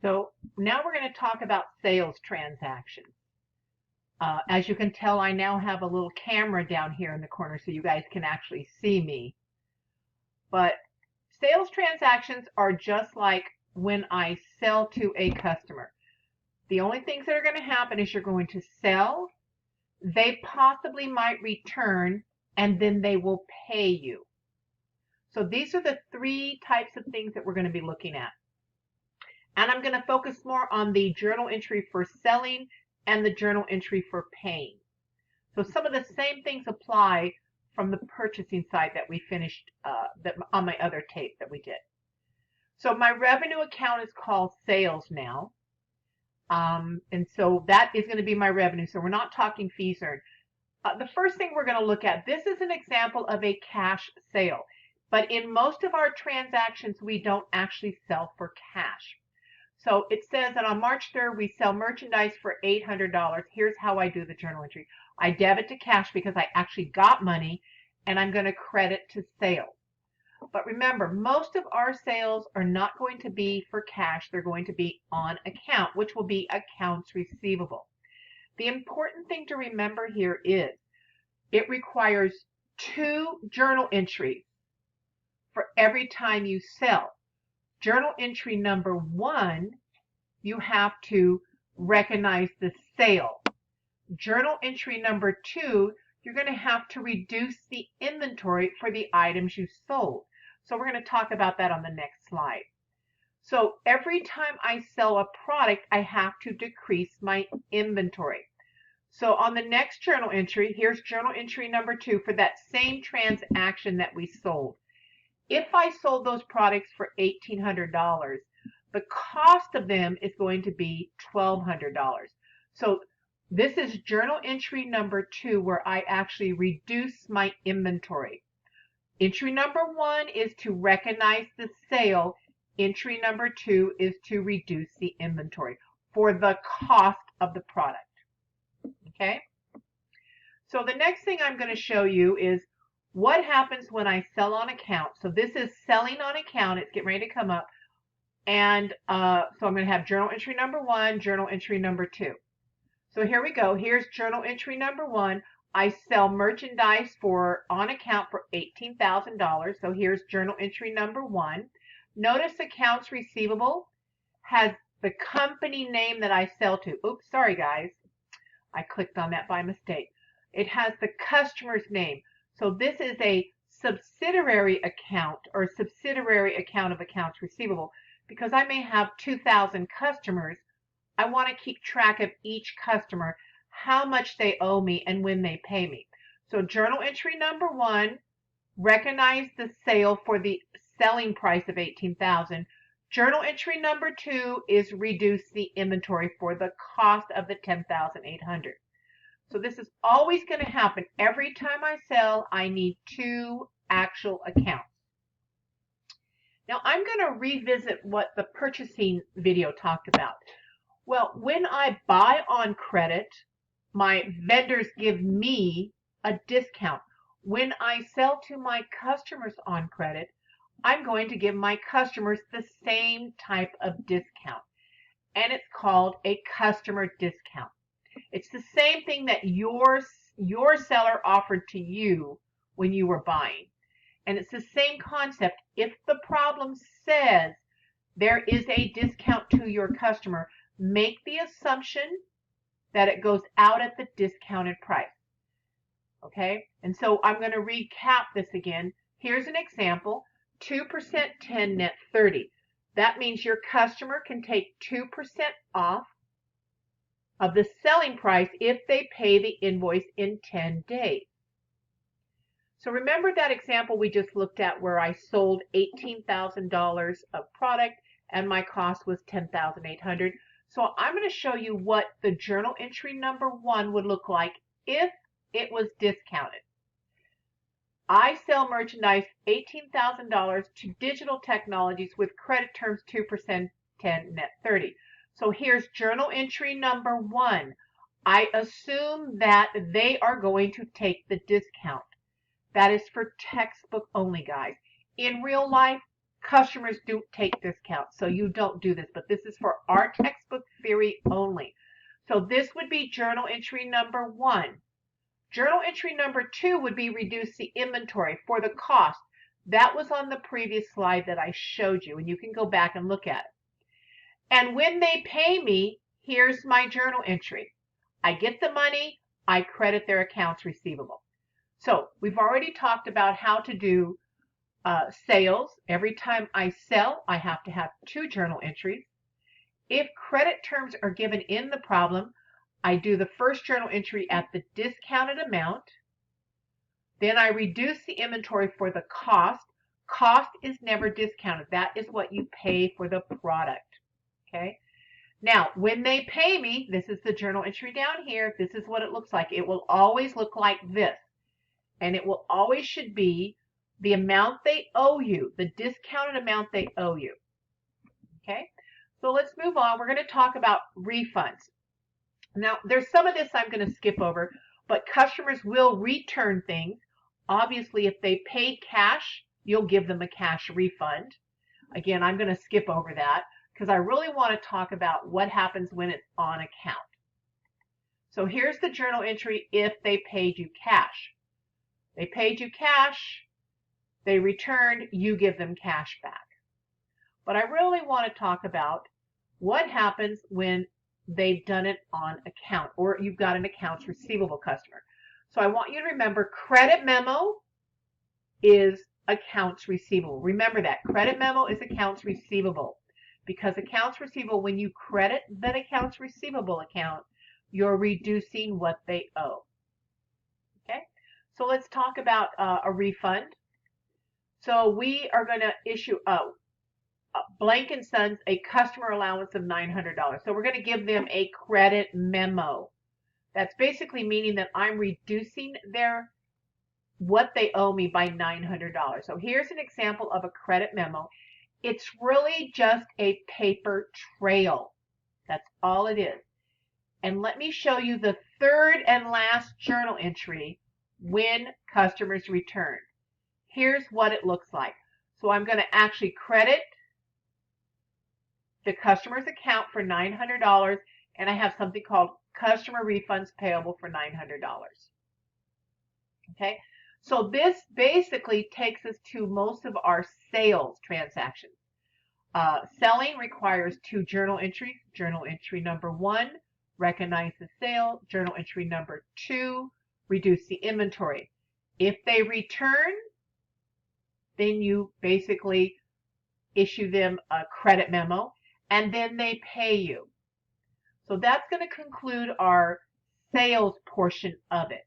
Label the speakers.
Speaker 1: So now we're going to talk about sales transactions. As you can tell, I now have a little camera down here in the corner so you guys can actually see me. But sales transactions are just like when I sell to a customer. The only things that are going to happen is you're going to sell, they possibly might return, and then they will pay you. So these are the three types of things that we're going to be looking at. And I'm going to focus more on the journal entry for selling and the journal entry for paying. So some of the same things apply from the purchasing side that we finished on my other tape that we did. So my revenue account is called sales now. And so that is going to be my revenue. So we're not talking fees earned. The first thing we're going to look at, this is an example of a cash sale. But in most of our transactions, we don't actually sell for cash. So it says that on March 3rd, we sell merchandise for $800. Here's how I do the journal entry. I debit to cash because I actually got money, and I'm going to credit to sales. But remember, most of our sales are not going to be for cash. They're going to be on account, which will be accounts receivable. The important thing to remember here is it requires 2 journal entries for every time you sell. Journal entry number 1, you have to recognize the sale. Journal entry number 2, you're going to have to reduce the inventory for the items you sold. So we're going to talk about that on the next slide. So every time I sell a product, I have to decrease my inventory. So on the next journal entry, here's journal entry number 2 for that same transaction that we sold. If I sold those products for $1,800, the cost of them is going to be $1,200. So this is journal entry number 2 where I actually reduce my inventory. Entry number 1 is to recognize the sale. Entry number 2 is to reduce the inventory for the cost of the product. Okay? So the next thing I'm going to show you is what happens when I sell on account. So this is selling on account. It's getting ready to come up. And so I'm going to have journal entry number 1, journal entry number 2. So here we go. Here's journal entry number 1. I sell merchandise for on account for $18,000. So here's journal entry number 1. Notice accounts receivable has the company name that I sell to. Oops, sorry guys. I clicked on that by mistake. It has the customer's name. So this is a subsidiary account or subsidiary account of accounts receivable because I may have 2,000 customers. I want to keep track of each customer, how much they owe me and when they pay me. So journal entry number 1, recognize the sale for the selling price of $18,000. Journal entry number 2 is reduce the inventory for the cost of the $10,800. So this is always going to happen. Every time I sell, I need 2 actual accounts. Now I'm going to revisit what the purchasing video talked about. Well, when I buy on credit, my vendors give me a discount. When I sell to my customers on credit, I'm going to give my customers the same type of discount. And it's called a customer discount. It's the same thing that your seller offered to you when you were buying. And it's the same concept. If the problem says there is a discount to your customer, make the assumption that it goes out at the discounted price. Okay? And so I'm going to recap this again. Here's an example. 2% 10 net 30. That means your customer can take 2% off of the selling price if they pay the invoice in 10 days. So remember that example we just looked at where I sold $18,000 of product and my cost was $10,800. So I'm going to show you what the journal entry number 1 would look like if it was discounted. I sell merchandise $18,000 to Digital Technologies with credit terms 2% 10 net 30. So here's journal entry number 1. I assume that they are going to take the discount. That is for textbook only, guys. In real life, customers do take discounts, so you don't do this, but this is for our textbook theory only. So this would be journal entry number 1. Journal entry number 2 would be reduce the inventory for the cost. That was on the previous slide that I showed you, and you can go back and look at it. And when they pay me, here's my journal entry. I get the money, I credit their accounts receivable. So we've already talked about how to do sales. Every time I sell, I have to have 2 journal entries. If credit terms are given in the problem, I do the first journal entry at the discounted amount. Then I reduce the inventory for the cost. Cost is never discounted. That is what you pay for the product. Okay. Now, when they pay me, this is the journal entry down here. This is what it looks like. It will always look like this. And it will always should be the amount they owe you, the discounted amount they owe you. Okay. So let's move on. We're going to talk about refunds. Now, there's some of this I'm going to skip over, but customers will return things. Obviously, if they paid cash, you'll give them a cash refund. Again, I'm going to skip over that because I really want to talk about what happens when it's on account. So here's the journal entry if they paid you cash. They paid you cash, they returned, you give them cash back. But I really want to talk about what happens when they've done it on account or you've got an accounts receivable customer. So I want you to remember credit memo is accounts receivable. Remember that. Credit memo is accounts receivable because accounts receivable, when you credit that accounts receivable account, you're reducing what they owe. Okay, so let's talk about a refund. So we are going to issue Blank & Sons a customer allowance of $900. So we're going to give them a credit memo. That's basically meaning that I'm reducing what they owe me by $900. So here's an example of a credit memo. It's really just a paper trail. That's all it is. And let me show you the third and last journal entry when customers return. Here's what it looks like. So I'm going to actually credit the customer's account for $900, and I have something called customer refunds payable for $900. Okay, so this basically takes us to most of our sales transactions. Selling requires 2 journal entries. Journal entry number 1, recognize the sale. Journal entry number 2, reduce the inventory. If they return, then you basically issue them a credit memo, and then they pay you. So that's going to conclude our sales portion of it.